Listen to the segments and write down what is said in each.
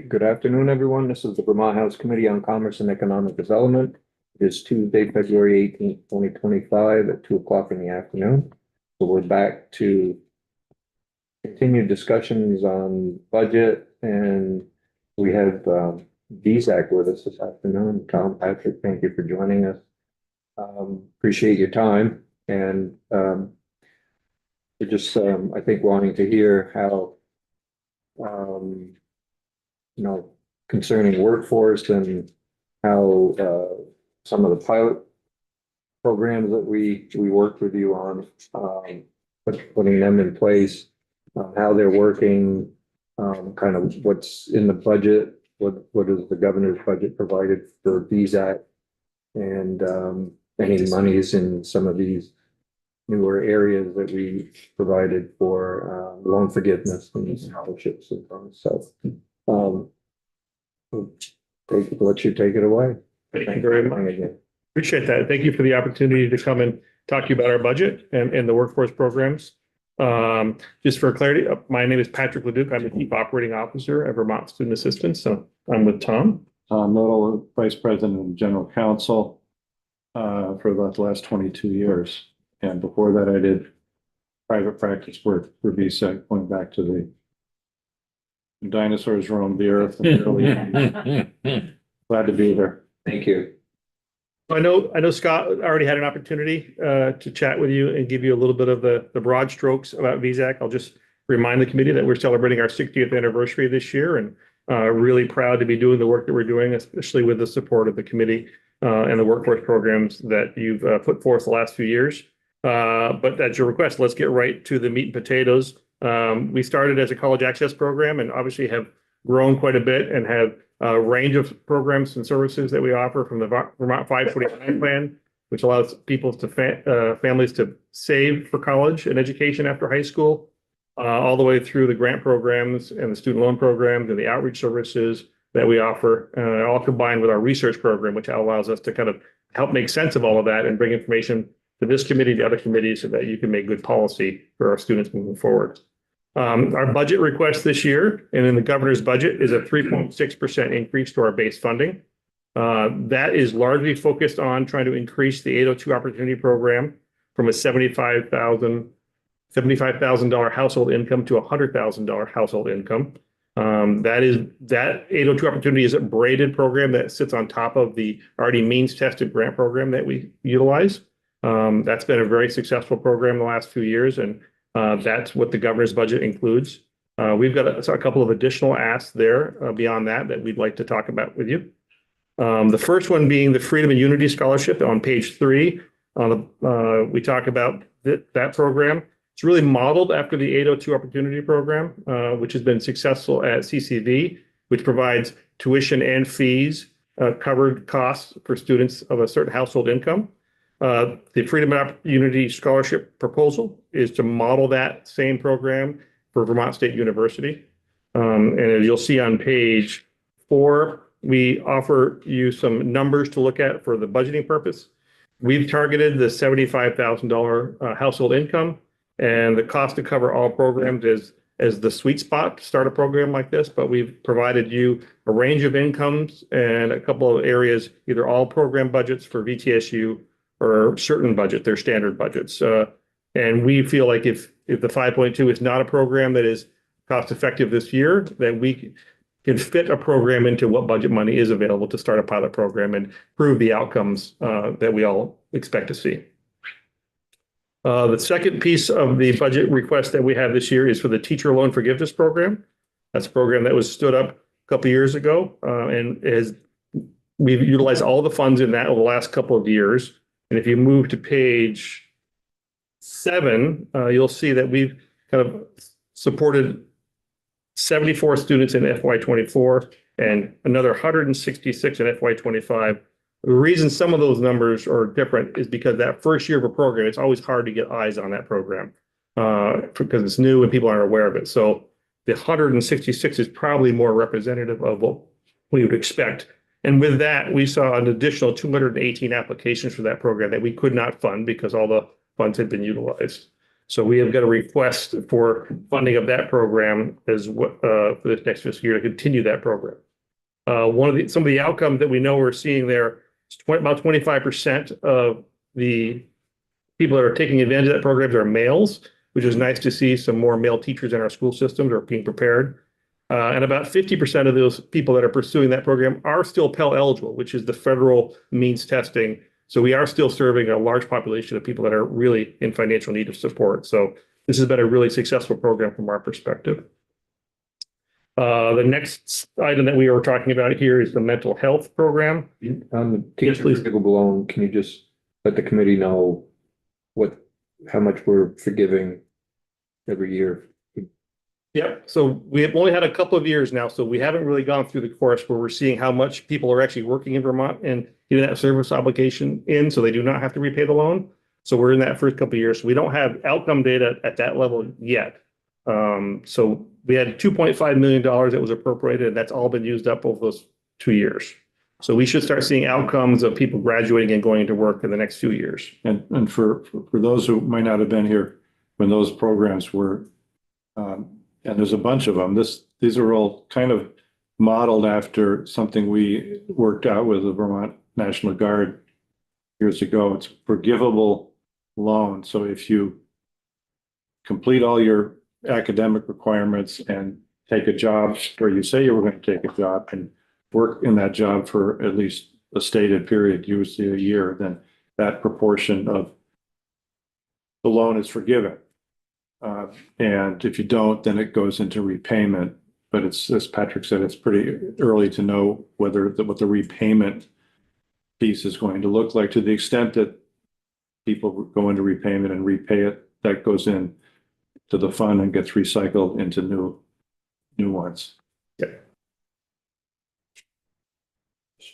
Good afternoon, everyone. This is the Vermont House Committee on Commerce and Economic Development. It is Tuesday, February 18th, 2025 at 2 o'clock in the afternoon. So we're back to continued discussions on budget, and we have VSAC with us this afternoon. Tom, Patrick, thank you for joining us. Appreciate your time, and we're just I think wanting to hear how concerning workforce and how some of the pilot programs that we worked with you on, putting them in place, how they're working, kind of what's in the budget, what is the governor's budget provided for VSAC, and any monies in some of these newer areas that we provided for loan forgiveness and scholarships and so on. Let you take it away. Thank you very much. Appreciate that. Thank you for the opportunity to come and talk to you about our budget and the workforce programs. Just for clarity, my name is Patrick Leduc. I'm the Chief Operating Officer at Vermont Student Assistance. So I'm with Tom. Tom Little, Vice President and General Counsel for about the last 22 years. And before that, I did private practice work for VSAC, going back to the dinosaurs roamed the earth. Glad to be here. Thank you. I know Scott already had an opportunity to chat with you and give you a little bit of the broad strokes about VSAC. I'll just remind the committee that we're celebrating our 60th anniversary this year, and really proud to be doing the work that we're doing, especially with the support of the committee and the workforce programs that you've put forth the last few years. But at your request, let's get right to the meat and potatoes. We started as a college access program and obviously have grown quite a bit and have a range of programs and services that we offer, from the Vermont 549 plan, which allows people to families to save for college and education after high school, all the way through the grant programs and the student loan programs and the outreach services that we offer, all combined with our research program, which allows us to kind of help make sense of all of that and bring information to this committee, to other committees, so that you can make good policy for our students moving forward. Our budget request this year, and in the governor's budget, is a 3.6% increase to our base funding. That is largely focused on trying to increase the 802 Opportunity Program from a $75,000 household income to a $100,000 household income. That 802 Opportunity is a braided program that sits on top of the already means tested grant program that we utilize. That's been a very successful program the last few years, and that's what the governor's budget includes. We've got a couple of additional asks there beyond that we'd like to talk about with you. The first one being the Freedom and Unity Scholarship on page 3. We talk about that program. It's really modeled after the 802 Opportunity Program, which has been successful at CCV, which provides tuition and fees, covered costs for students of a certain household income. The Freedom and Unity Scholarship proposal is to model that same program for Vermont State University. And as you'll see on page 4, we offer you some numbers to look at for the budgeting purpose. We've targeted the $75,000 household income, and the cost to cover all programs is as the sweet spot to start a program like this, but we've provided you a range of incomes and a couple of areas, either all program budgets for VTSU or certain budget, their standard budgets. And we feel like if the 5.2 is not a program that is cost effective this year, then we can fit a program into what budget money is available to start a pilot program and prove the outcomes that we all expect to see. The second piece of the budget request that we have this year is for the Teacher Loan Forgiveness Program. That's a program that was stood up a couple of years ago, and we've utilized all the funds in that over the last couple of years. And if you move to page 7, you'll see that we've kind of supported 74 students in FY24 and another 166 in FY25. The reason some of those numbers are different is because that first year of a program, it's always hard to get eyes on that program because it's new and people aren't aware of it. So the 166 is probably more representative of what we would expect. And with that, we saw an additional 218 applications for that program that we could not fund because all the funds had been utilized. So we have got a request for funding of that program as what, for this next fiscal year to continue that program. Some of the outcomes that we know we're seeing there is about 25% of the people that are taking advantage of that program are males, which is nice to see some more male teachers in our school systems are being prepared. And about 50% of those people that are pursuing that program are still Pell eligible, which is the federal means testing. So we are still serving a large population of people that are really in financial need of support. So this has been a really successful program from our perspective. The next item that we are talking about here is the mental health program. On the Yes, teacher please. forgivable loan, can you just let the committee know how much we're forgiving every year? Yep. So we have only had a couple of years now, so we haven't really gone through the course where we're seeing how much people are actually working in Vermont and getting that service obligation in, so they do not have to repay the loan. So we're in that first couple of years. So we don't have outcome data at that level yet. So we had $2.5 million that was appropriated, and that's all been used up over those 2 years. So we should start seeing outcomes of people graduating and going into work in the next few years. And for those who might not have been here when those programs were, and there's a bunch of them, these are all kind of modeled after something we worked out with the Vermont National Guard years ago. It's forgivable loan. So if you complete all your academic requirements and take a job where you say you were going to take a job and work in that job for at least a stated period, usually a year, then that proportion of the loan is forgiven. And if you don't, then it goes into repayment. But it's, as Patrick said, it's pretty early to know what the repayment piece is going to look like. To the extent that people go into repayment and repay it, that goes in to the fund and gets recycled into new ones.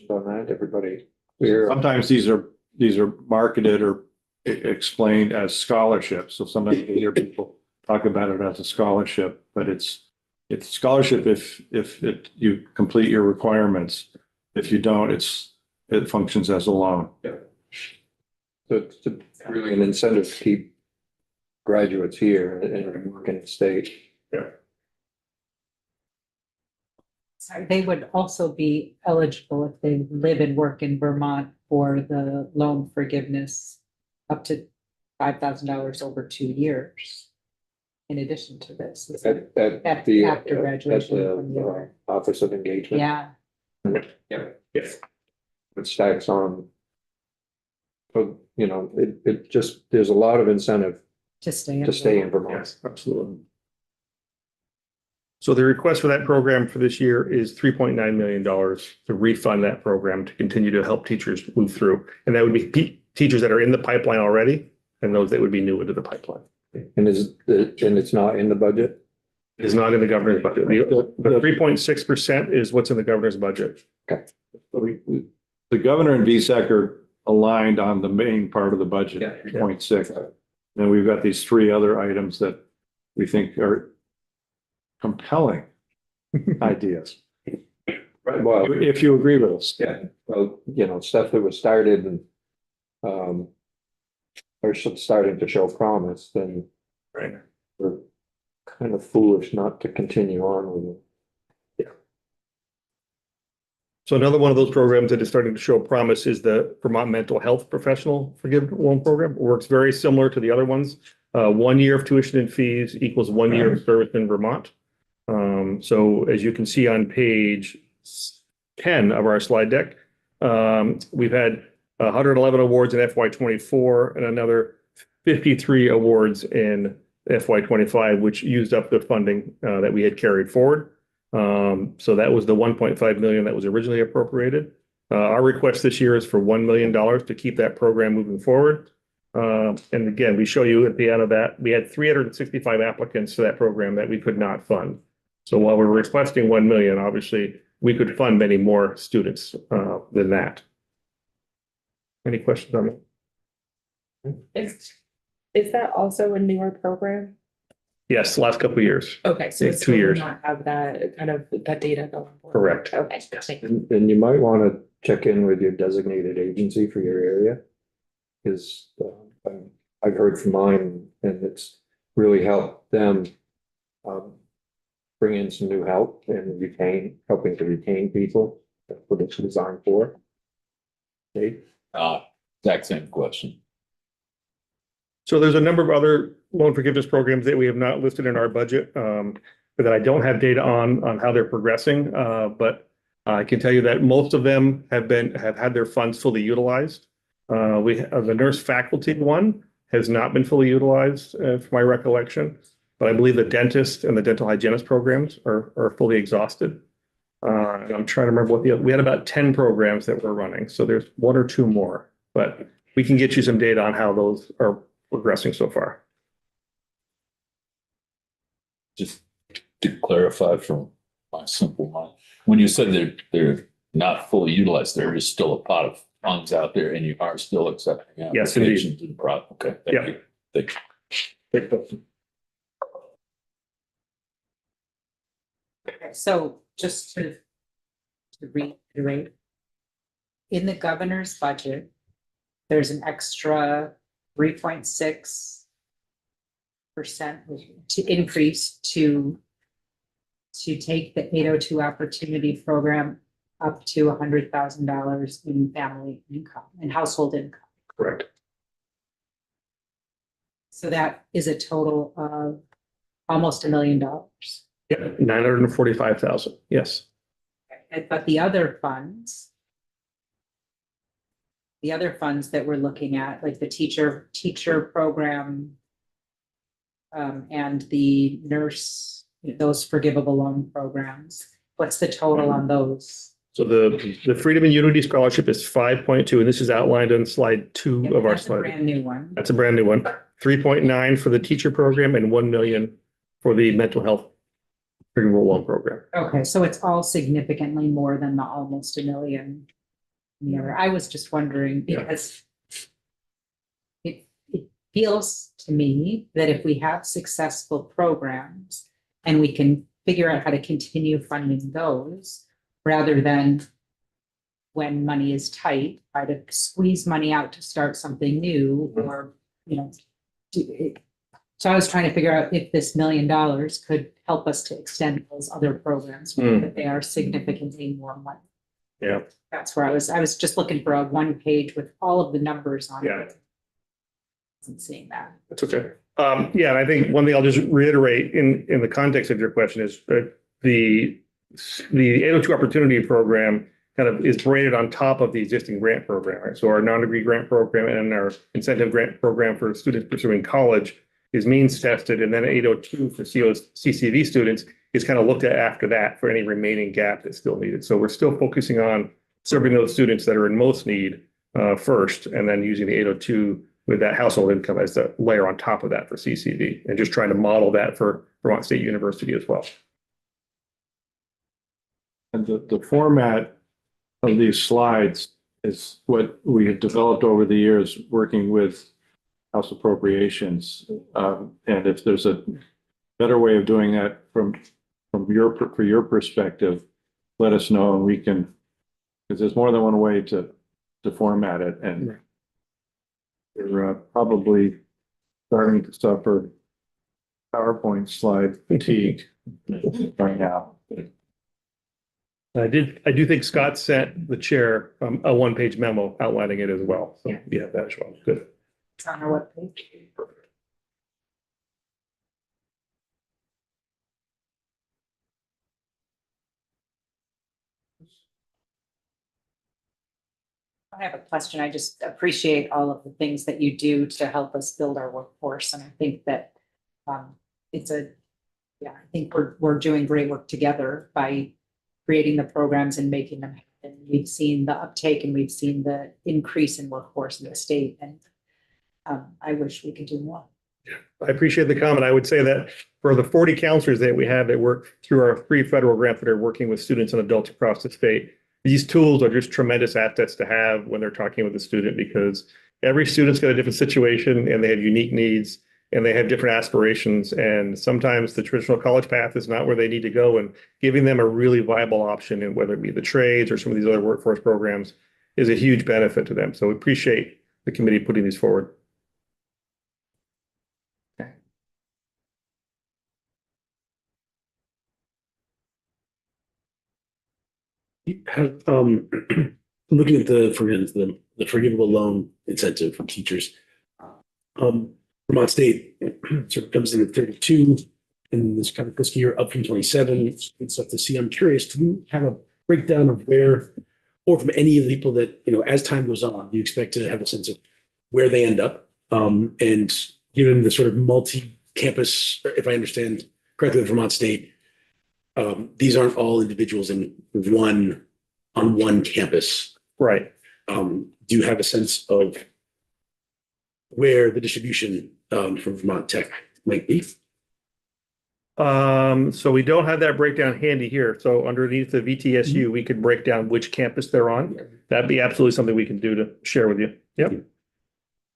On that, everybody clear? Sometimes these are marketed or explained as scholarships. So sometimes you hear people talk about it as a scholarship, but it's scholarship if you complete your requirements. If you don't, it functions as a loan. So it's really an incentive to keep graduates here and work in the state. Sorry, they would also be eligible if they live and work in Vermont for the loan forgiveness up to $5,000 over 2 years. In addition to this. At After graduation from the your- Office of Engagement. Yeah, Yes. It stacks on. So, you know, it just, there's a lot of incentive to stay. to stay in Vermont. Yes, absolutely. So the request for that program for this year is $3.9 million to refund that program to continue to help teachers move through. And that would be teachers that are in the pipeline already and those that would be new into the pipeline. And it's not in the budget? It is not in the governor's budget. The 3.6% is what's in the governor's budget. The governor and VSEC are aligned on the main part of the budget, Yeah. 3.6. Then we've got these 3 other items that we think are compelling ideas. Right, well, If you agree with us. yeah, well, you know, stuff that was started and are starting to show promise, then Right. we're kind of foolish not to continue on with it. So another one of those programs that is starting to show promise is the Vermont Mental Health Professional Forgivable Loan Program. It works very similar to the other ones. 1 year of tuition and fees equals 1 year of service in Vermont. So as you can see on page 10 of our slide deck, we've had 111 awards in FY24 and another 53 awards in FY25, which used up the funding that we had carried forward. So that was the 1.5 million that was originally appropriated. Our request this year is for $1 million to keep that program moving forward. And again, we show you at the end of that, we had 365 applicants to that program that we could not fund. So while we're requesting 1 million, obviously we could fund many more students than that. Any questions on it? Is that also a newer program? Yes, the last couple of years. Okay, so Yeah, it's 2 still years. not have that kind of that data going forward. Correct. Okay, thank you. And you might want to check in with your designated agency for your area. Because I've heard from mine and it's really help them bring in some new help and helping to retain people. That's what it's designed for. Dave? Exact same question. So there's a number of other loan forgiveness programs that we have not listed in our budget, but that I don't have data on how they're progressing. But I can tell you that most of them have had their funds fully utilized. The nurse faculty one has not been fully utilized, from my recollection. But I believe the dentist and the dental hygienist programs are fully exhausted. And I'm trying to remember we had about 10 programs that were running. So there's one or two more, but we can get you some data on how those are progressing so far. Just to clarify from my simple mind, when you said they're not fully utilized, there is still a pot of funds out there and you are still accepting Yes, indeed. applications and okay, Yeah. thank you. Thank you. Okay, so just to reiterate, in the governor's budget, there's an extra 3.6% to increase to take the 802 opportunity program up to $100,000 in family income and household income. Correct. So that is a total of almost $1 million. Yeah, 945,000. Yes. But the other funds that we're looking at, like the teacher program, and the nurse, those forgivable loan programs, what's the total on those? So the Freedom and Unity Scholarship is 5.2, and this is outlined on slide 2 Yep, of our that's a slide. brand new one. That's a brand new one. 3.9 for the teacher program and 1 million for the mental health forgivable loan program. Okay, so it's all significantly more than the almost $1 million. in the other. I was just wondering Yeah. because it feels to me that if we have successful programs and we can figure out how to continue funding those rather than when money is tight, try to squeeze money out to start something new or, do it. So I was trying to figure out if this $1 million could help us to extend those other programs, but they are significantly more money. Yeah. That's where I was just looking for a one page with all of the numbers on Yeah. it. Wasn't seeing that. That's okay. Yeah, and I think one thing I'll just reiterate in the context of your question is that the 802 Opportunity Program kind of is braided on top of the existing grant program, right? So our non-degree grant program and our incentive grant program for students pursuing college is means tested, and then 802 for CCV students is kind of looked at after that for any remaining gap that's still needed. So we're still focusing on serving those students that are in most need first, and then using the 802 with that household income as the layer on top of that for CCV, and just trying to model that for Vermont State University as well. And the format of these slides is what we had developed over the years, working with House Appropriations. And if there's a better way of doing that for your perspective, let us know and we can, because there's more than one way to format it, and you're probably starting to suffer PowerPoint slide fatigue right now. I do think Scott sent the chair a one-page memo outlining it as well. So yeah, that as well. Good. It's on our webpage. I have a question. I just appreciate all of the things that you do to help us build our workforce. And I think that I think we're doing great work together by creating the programs and making them happen. We've seen the uptake and we've seen the increase in workforce in the state. And I wish we could do more. I appreciate the comment. I would say that for the 40 counselors that we have that work through our 3 federal grants that are working with students and adults across the state, these tools are just tremendous assets to have when they're talking with the student, because every student's got a different situation and they have unique needs and they have different aspirations. And sometimes the traditional college path is not where they need to go, and giving them a really viable option, and whether it be the trades or some of these other workforce programs, is a huge benefit to them. So we appreciate the committee putting these forward. Looking at for instance, the forgivable loan incentive for teachers. Vermont State sort of comes in at 32 in this kind of fiscal year, up from 27. It's stuff to see. I'm curious, do you have a breakdown of where, or from any of the people that, as time goes on, do you expect to have a sense of where they end up? And given the sort of multi-campus, if I understand correctly, Vermont State, these aren't all individuals on one campus. Right. Do you have a sense of where the distribution from Vermont Tech might be? So we don't have that breakdown handy here. So underneath the VTSU, we could break down which campus they're on. That'd be absolutely something we can do to share with you. Yep.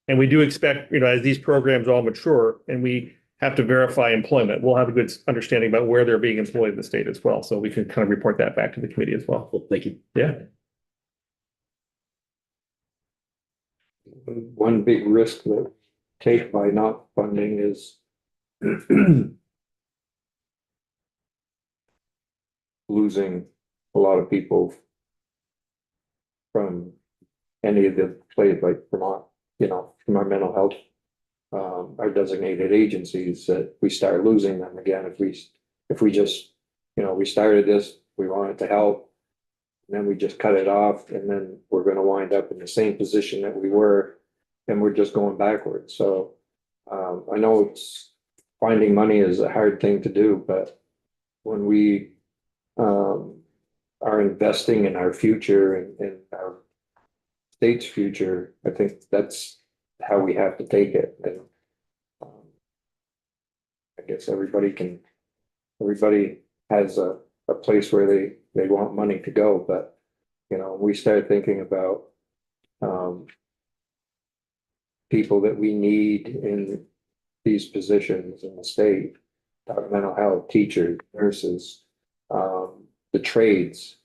And we do expect, as these programs all mature and we have to verify employment, we'll have a good understanding about where they're being employed in the state as well. So we can kind of report that back to the committee as well. Well, thank you. Yeah. One big risk that take by not funding is losing a lot of people from any of the places like Vermont, from our mental health, our designated agencies, that we start losing them again if we just, we started this, we wanted to help, and then we just cut it off, and then we're going to wind up in the same position that we were, and we're just going backwards. So I know finding money is a hard thing to do, but when we are investing in our future and our state's future, I think that's how we have to take it. And I guess everybody has a place where they want money to go, but we start thinking about people that we need in these positions in the state, mental health, teachers, nurses, the trades.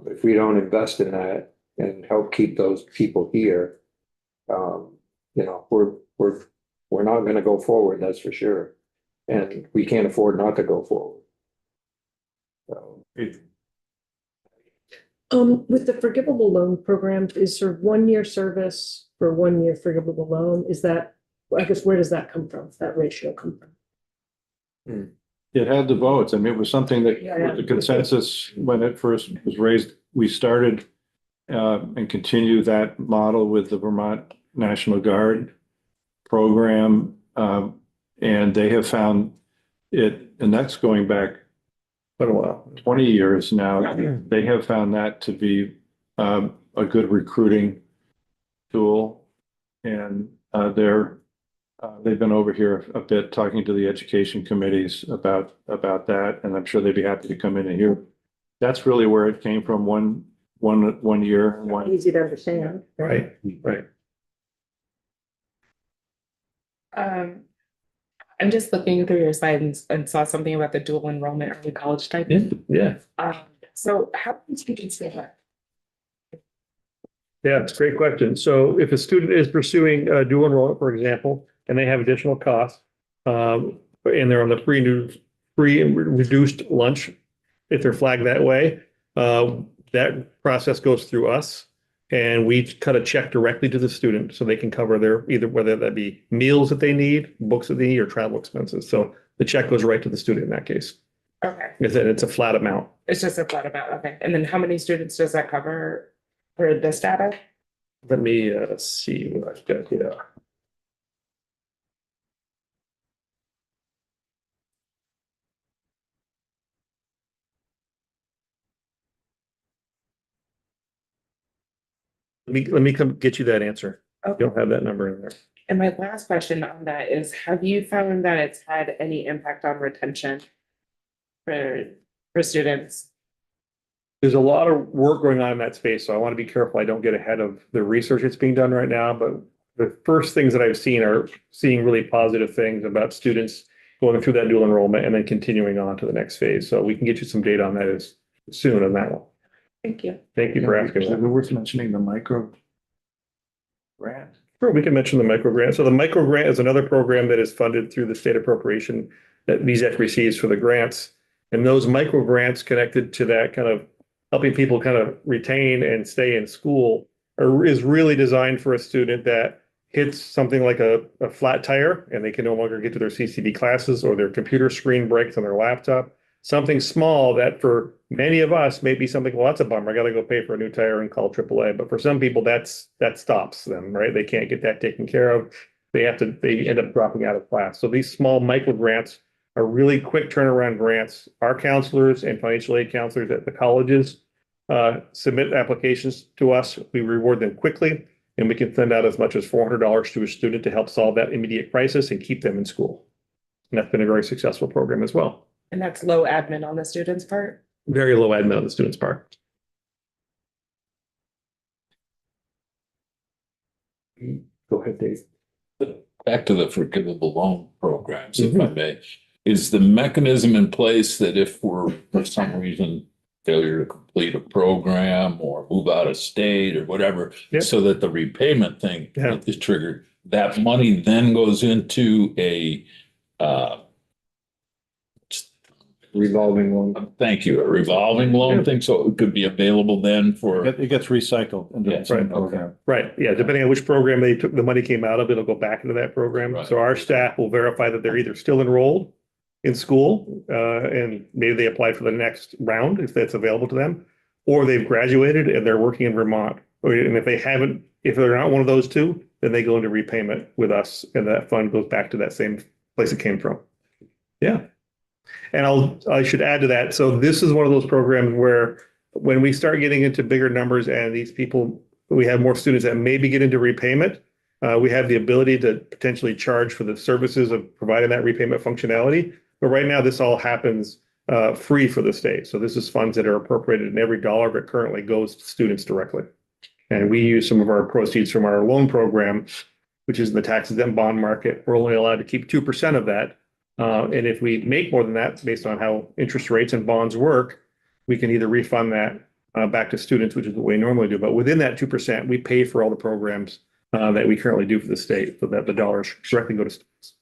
If we don't invest in that and help keep those people here, we're not going to go forward, that's for sure. And we can't afford not to go forward. So, With the forgivable loan program, is there 1 year service for 1 year forgivable loan? Is that, I guess, where does that come from? That ratio come from? It had the votes. I mean, it was something that Yeah. was the consensus when it first was raised. We started and continue that model with the Vermont National Guard program. And they have found it, and that's going back Quite a while. 20 years now. They have found that to be a good recruiting tool. And they've been over here a bit talking to the education committees about that, and I'm sure they'd be happy to come in and hear. That's really where it came from. One year. Easy to understand. Right. I'm just looking through your slides and saw something about the dual enrollment early college type. Yeah. So how many students do you have? Yeah, it's a great question. So if a student is pursuing dual enrollment, for example, and they have additional costs, and they're on the free and reduced lunch, if they're flagged that way, that process goes through us, and we cut a check directly to the student so they can cover their whether that be meals that they need, books that they need, or travel expenses. So the check goes right to the student in that case. Okay, It's a flat amount. it's just a flat amount. Okay, and then how many students does that cover for this data? Let me see what I've got here. Let me come get you that answer. You Okay. don't have that number in there. And my last question on that is, have you found that it's had any impact on retention for students? There's a lot of work going on in that space, so I want to be careful I don't get ahead of the research that's being done right now. But the first things that I've seen are seeing really positive things about students going through that dual enrollment and then continuing on to the next phase. So we can get you some data on that as soon on that one. Thank you. Thank you for asking Is that. it worth mentioning the micro grant? Sure, we can mention the micro grant. So the micro grant is another program that is funded through the state appropriation that VZEC receives for the grants. And those micro grants connected to that kind of helping people kind of retain and stay in school is really designed for a student that hits something like a flat tire and they can no longer get to their CCD classes, or their computer screen breaks on their laptop. Something small that for many of us may be something, well, that's a bummer. I got to go pay for a new tire and call AAA. But for some people, that stops them, right? They can't get that taken care of. They end up dropping out of class. So these small micro grants are really quick turnaround grants. Our counselors and financial aid counselors at the colleges submit applications to us. We reward them quickly, and we can send out as much as $400 to a student to help solve that immediate crisis and keep them in school. And that's been a very successful program as well. And that's low admin on the student's part? Very low admin on the student's part. Go ahead, Dave. Back to the forgivable loan programs, if I may. Is the mechanism in place that if we're, for some reason, failure to complete a program or move out of state or whatever, Yep. so that the repayment thing Yeah. is triggered, that money then goes into a, Revolving loan. thank you, a revolving loan thing, so it could be available then for, It gets recycled into Yeah, the same right, okay. program. Right, yeah, depending on which program they took, the money came out of, it'll go back into that program. Right. So our staff will verify that they're either still enrolled in school, and maybe they apply for the next round if that's available to them, or they've graduated and they're working in Vermont. And if they haven't, if they're not one of those two, then they go into repayment with us, and that fund goes back to that same place it came from. Yeah. And I should add to that. So this is one of those programs where when we start getting into bigger numbers and these people, we have more students that maybe get into repayment, we have the ability to potentially charge for the services of providing that repayment functionality. But right now, this all happens free for the state. So this is funds that are appropriated, and every dollar of it currently goes to students directly. And we use some of our proceeds from our loan program, which is in the tax exempt bond market. We're only allowed to keep 2% of that. And if we make more than that, based on how interest rates and bonds work, we can either refund that back to students, which is what we normally do. But within that 2%, we pay for all the programs that we currently do for the state, so that the dollars directly go to students.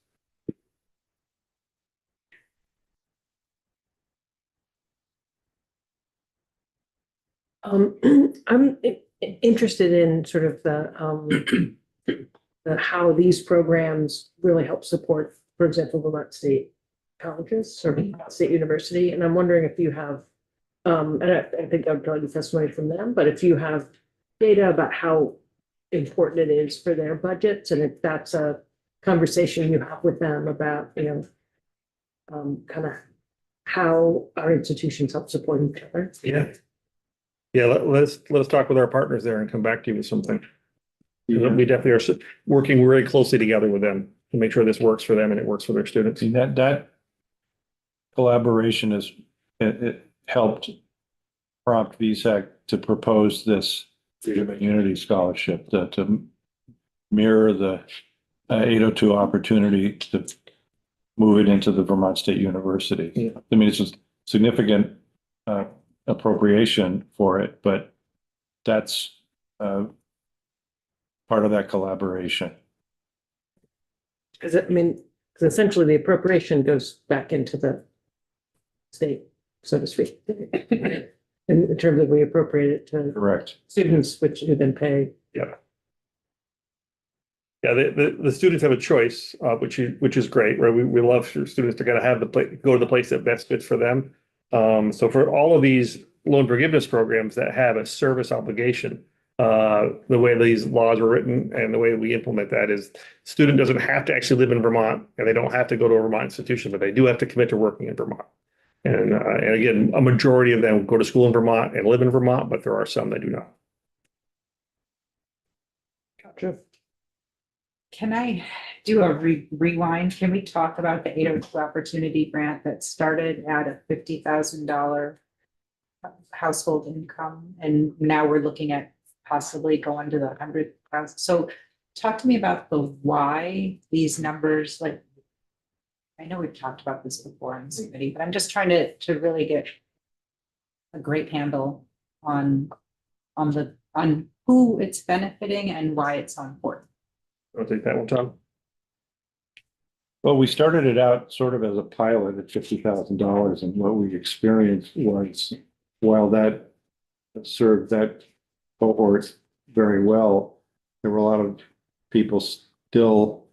I'm interested in sort of the how these programs really help support, for example, Vermont State colleges or Vermont State University. And I'm wondering if you have, and I think I'd probably be testimony from them, but if you have data about how important it is for their budgets, and if that's a conversation you have with them about, kind of how our institutions help support each other. Yeah. Yeah, let us talk with our partners there and come back to you with something. We definitely are working really closely together with them to make sure this works for them and it works for their students. See, that collaboration it helped prompt VSAC to propose this Freedom and Unity Scholarship to mirror the 802 opportunity to move it into the Vermont State University. Yeah. I mean, it's a significant appropriation for it, but that's part of that collaboration. Because because essentially the appropriation goes back into the state, so to speak. In terms of we appropriate it to Correct. students, which you then pay. Yeah. Yeah, the students have a choice, which is great, right? We love for students to kind of have go to the place that best fits for them. So for all of these loan forgiveness programs that have a service obligation, the way these laws were written and the way we implement that is student doesn't have to actually live in Vermont, and they don't have to go to a Vermont institution, but they do have to commit to working in Vermont. And again, a majority of them go to school in Vermont and live in Vermont, but there are some that do not. Gotcha. Can I do a rewind? Can we talk about the 802 Opportunity Grant that started at a $50,000 household income, and now we're looking at possibly going to the 100,000? So talk to me about the why these numbers, like, I know we've talked about this before in this committee, but I'm just trying to really get a great handle on who it's benefiting and why it's so important. I'll take that one, Tom. Well, we started it out sort of as a pilot at $50,000, and what we experienced was while that served that cohort very well. There were a lot of people still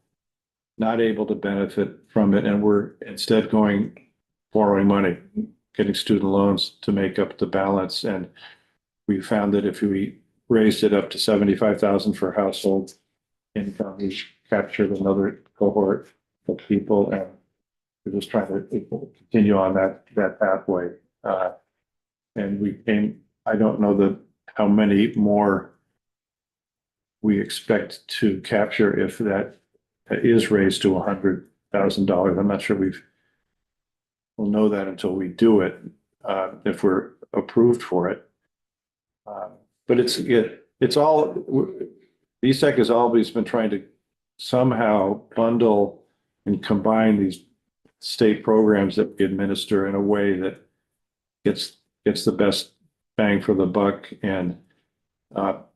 not able to benefit from it and were instead borrowing money, getting student loans to make up the balance. And we found that if we raised it up to 75,000 for household income, we captured another cohort of people, and we're just trying to continue on that pathway. And we came, I don't know how many more we expect to capture if that is raised to $100,000. I'm not sure we'll know that until we do it, if we're approved for it. But it's all, VSAC has always been trying to somehow bundle and combine these state programs that we administer in a way that gets the best bang for the buck, and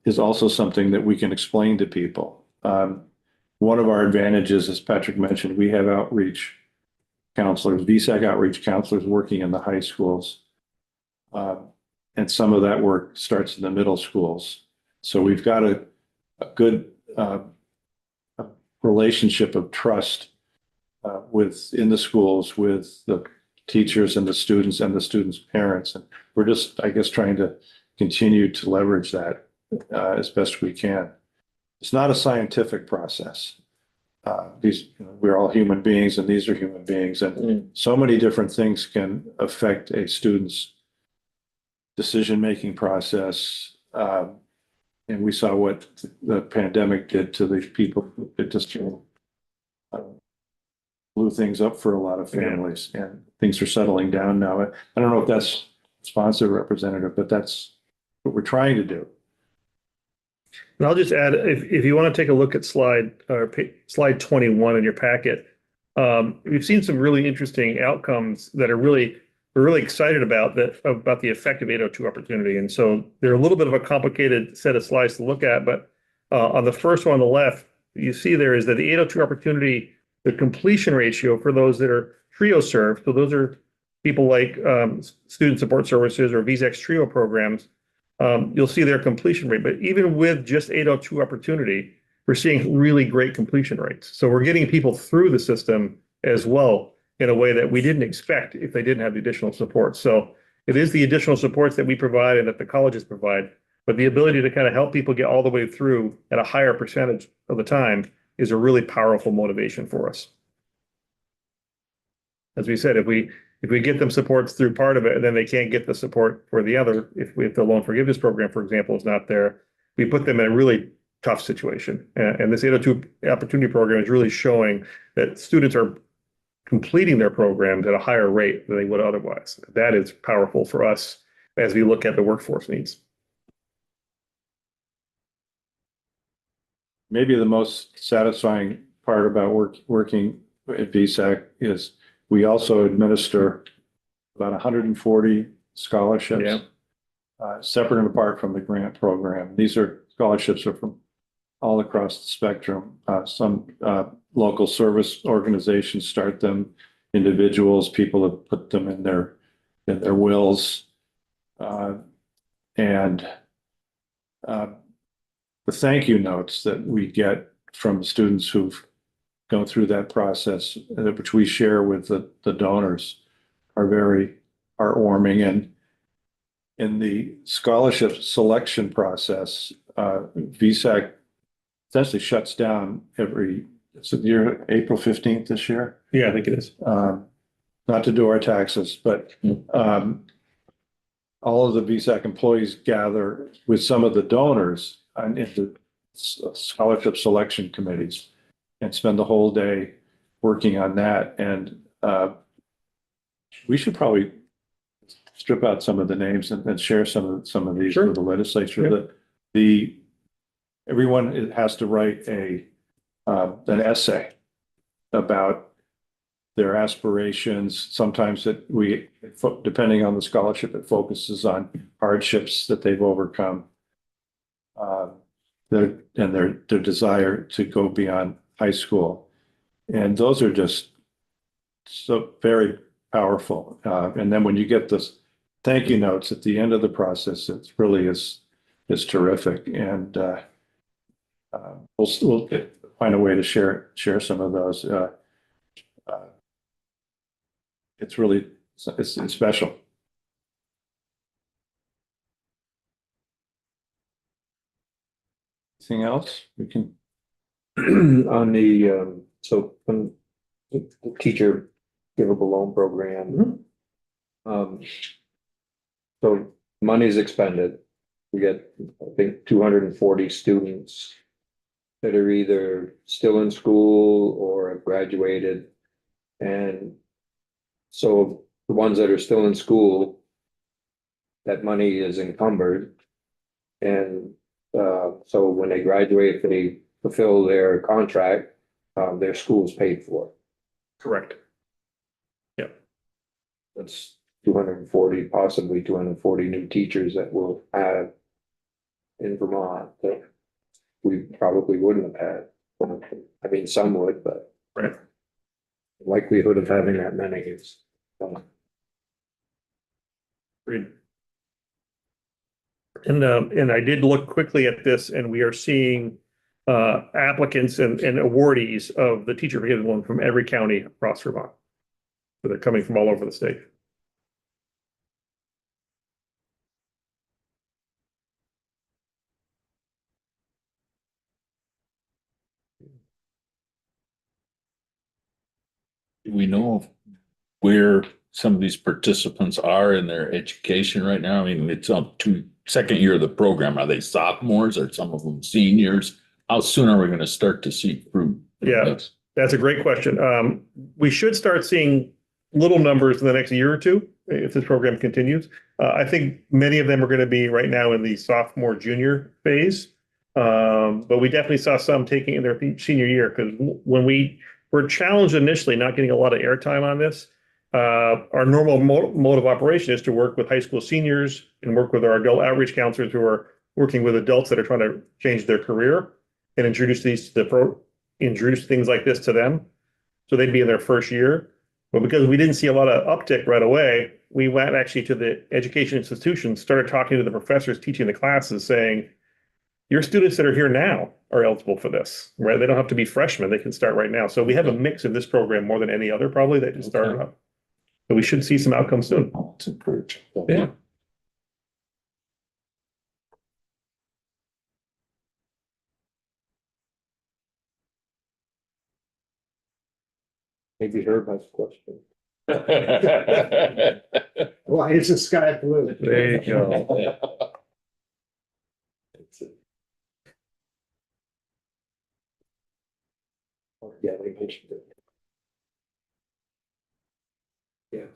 is also something that we can explain to people. One of our advantages, as Patrick mentioned, we have outreach counselors, VSAC outreach counselors working in the high schools. And some of that work starts in the middle schools. So we've got a good relationship of trust in the schools with the teachers and the students' parents. And we're just, I guess, trying to continue to leverage that as best we can. It's not a scientific process. We're all human beings, and these are human beings, and so many different things can affect a student's decision-making process. And we saw what the pandemic did to the people. It just blew things up for a lot of families, and things are settling down now. I don't know if that's sponsored representative, but that's what we're trying to do. And I'll just add, if you want to take a look at slide 21 in your packet, we've seen some really interesting outcomes that we're really excited about the effect of 802 opportunity. And so they're a little bit of a complicated set of slides to look at, but on the first one on the left, you see there is that the 802 opportunity, the completion ratio for those that are TRIO served, so those are people like student support services or VSAC's TRIO programs, you'll see their completion rate. But even with just 802 opportunity, we're seeing really great completion rates. So we're getting people through the system as well in a way that we didn't expect if they didn't have the additional support. So it is the additional supports that we provide and that the colleges provide, but the ability to kind of help people get all the way through at a higher percentage of the time is a really powerful motivation for us. As we said, if we get them supports through part of it, and then they can't get the support for the other, if the loan forgiveness program, for example, is not there, we put them in a really tough situation. And this 802 opportunity program is really showing that students are completing their programs at a higher rate than they would otherwise. That is powerful for us as we look at the workforce needs. Maybe the most satisfying part about working at VSAC is we also administer about 140 scholarships, separate and apart from the grant program. These are scholarships from all across the spectrum. Some local service organizations start them, individuals, people have put them in their wills, and the thank you notes that we get from students who've gone through that process, which we share with the donors, are very heartwarming. And in the scholarship selection process, VSAC essentially shuts down it's April 15th this year. Yeah, I think it is. Not to do our taxes, but all of the VSAC employees gather with some of the donors into scholarship selection committees and spend the whole day working on that. And we should probably strip out some of the names and share some of these with the legislature. Yeah. Everyone has to write an essay about their aspirations. Sometimes depending on the scholarship, it focuses on hardships that they've overcome, their desire to go beyond high school. And those are just so very powerful. And then when you get thank you notes at the end of the process. It really is terrific. And we'll find a way to share some of those. It's really, it's special. Anything else? We can, On the, so when the teacher givable loan program. So money's expended. We get, I think, 240 students that are either still in school or have graduated. And so the ones that are still in school, that money is encumbered. And so when they graduate, if they fulfill their contract, their school's paid for. Correct. That's 240, possibly 240 new teachers that we'll have in Vermont that we probably wouldn't have had. I mean, some would, but Right. likelihood of having that many is. Agreed. And I did look quickly at this, and we are seeing applicants and awardees of the teacher forgiveness loan from every county across Vermont. So they're coming from all over the state. Do we know of where some of these participants are in their education right now? I mean, it's up to second year of the program. Are they sophomores? Are some of them seniors? How soon are we going to start to see fruit? Yeah. That's a great question. We should start seeing little numbers in the next year or two if this program continues. I think many of them are going to be right now in the sophomore junior phase. But we definitely saw some taking in their senior year because when we were challenged initially, not getting a lot of airtime on this, our normal mode of operation is to work with high school seniors and work with our adult outreach counselors who are working with adults that are trying to change their career and introduce introduce things like this to them. So they'd be in their first year. But because we didn't see a lot of uptick right away, we went actually to the education institutions, started talking to the professors teaching the classes saying, your students that are here now are eligible for this, right? They don't have to be freshmen. They can start right now. So we have a mix of this program more than any other probably that just started up. So we should see some outcomes soon. It's encouraging. Yeah. Maybe Herb has a question. Why is the sky blue? There you go. Yeah, they mentioned it. Yeah.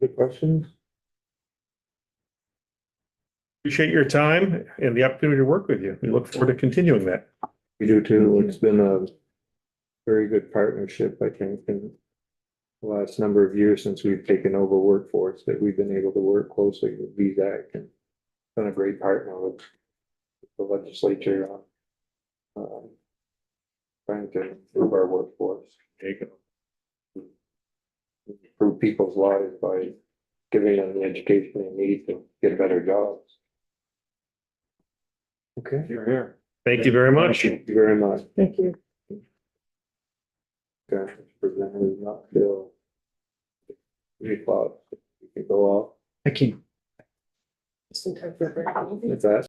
Good questions? Appreciate your time and the opportunity to work with you. We look forward to continuing that. We do too. It's been a very good partnership, I think, in the last number of years since we've taken over Workforce, that we've been able to work closely with VZAC and been a great partner with the legislature on trying to improve our workforce. Improve people's lives by giving them the education they need to get better jobs. Okay. you're here. Thank you very much. Thank you very much. Thank you. Okay, presenters not till 3 o'clock. You can go off. I can Just in time for a break. If that.